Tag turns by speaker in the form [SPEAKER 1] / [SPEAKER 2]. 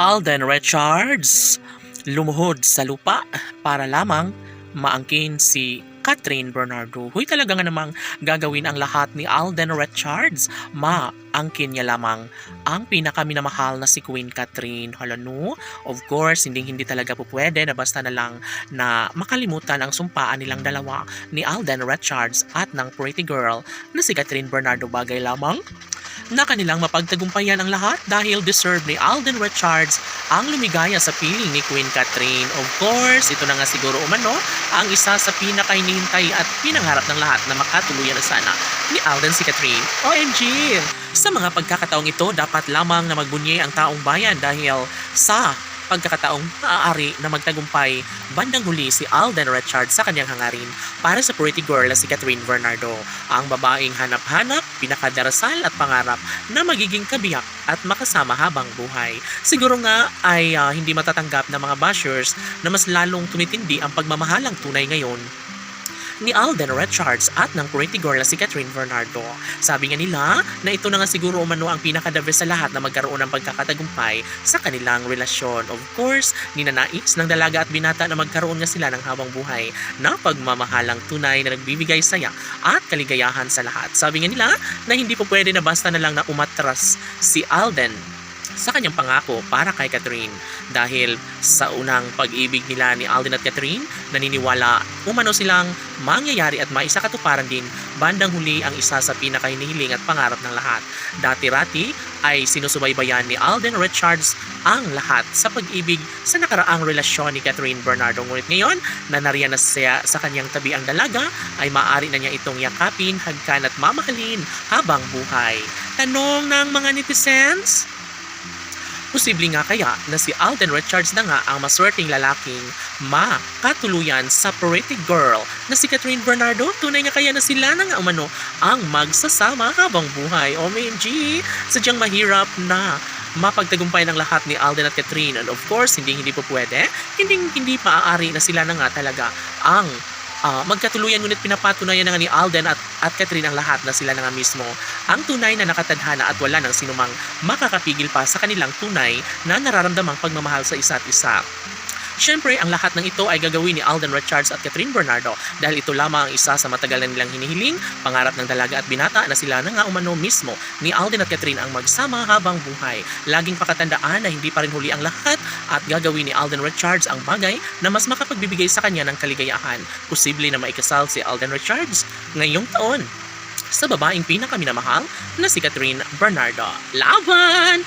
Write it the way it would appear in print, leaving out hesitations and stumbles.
[SPEAKER 1] Alden Richards lumuhod sa lupa para lamang maangkin si Catherine Bernardo. Huy, talaga nga namang gagawin ang lahat ni Alden Richards. Maangkin niya lamang ang pinakaminamahal na si Queen Catherine. Hala no? Of course, hindi talaga po pwede na basta na lang na makalimutan ang sumpaan nilang dalawa ni Alden Richards at ng pretty girl na si Catherine Bernardo. Bagay lamang na kanilang mapagtagumpayan ang lahat dahil deserve ni Alden Richards ang lumigaya sa piling ni Queen Catherine. Of course, ito na nga siguro umano ang isa sa pinakahinihintay at pinangarap ng lahat na makatuluyan na sana ni Alden si Catherine. OMG! Sa mga pagkakataong ito, dapat lamang na magbunyi ang taong bayan dahil sa pagkakataong maaari na magtagumpay bandang huli si Alden Richards sa kanyang hangarin para sa pretty girl na si Catherine Bernardo, ang babaeng hanap-hanap, pinakadarasal at pangarap na magiging kabiyak at makasama habang buhay. Siguro nga ay hindi matatanggap ng mga bashers na mas lalong tumitindi ang pagmamahalang tunay ngayon ni Alden Richards at ng pretty girl na si Catherine Bernardo. Sabi nga nila na ito na nga siguro umano ang pinaka-the best sa lahat na magkaroon ng pagkakatagumpay sa kanilang relasyon. Of course, ninanais ng dalaga at binata na magkaroon nga sila ng habang buhay na pagmamahalang tunay na nagbibigay saya at kaligayahan sa lahat. Sabi nga nila na hindi po pwede na basta na lang na umatras si Alden sa kanyang pangako para kay Catherine dahil sa unang pag-ibig nila ni Alden at Catherine, naniniwala umano silang mangyayari at maisakatuparan din bandang huli ang isa sa pinakahinihiling at pangarap ng lahat. Dati-rati ay sinusubaybayan ni Alden Richards ang lahat sa pag-ibig sa nakaraang relasyon ni Catherine Bernardo. Ngunit ngayon na nariyan na siya sa kanyang tabi ang dalaga, ay maaari na niya itong yakapin, hagkan at mamahalin habang buhay. Tanong ng mga netizens? Posible nga kaya na si Alden Richards na nga ang maswerteng lalaking makatuluyan sa pretty girl na si Catherine Bernardo? Tunay nga kaya na sila na nga umano ang magsasama habang buhay? OMG! Sadyang mahirap na mapagtagumpay ng lahat ni Alden at Catherine, and of course, hindi po pwede, hindi maaari na sila na nga talaga ang magkatuluyan, ngunit pinapatunayan na nga ni Alden at Catherine ang lahat na sila na nga mismo ang tunay na nakatadhana at wala nang sinumang makakapigil pa sa kanilang tunay na nararamdamang pagmamahal sa isa't isa. Siyempre, ang lahat ng ito ay gagawin ni Alden Richards at Catherine Bernardo dahil ito lamang ang isa sa matagal na nilang hinihiling, pangarap ng dalaga at binata na sila na nga umano mismo ni Alden at Catherine ang magsama habang buhay. Laging pakatandaan na hindi pa rin huli ang lahat at gagawin ni Alden Richards ang bagay na mas makapagbibigay sa kanya ng kaligayahan. Posible na maikasal si Alden Richards ngayong taon sa babaeng pinakaminamahal na si Catherine Bernardo. Laban!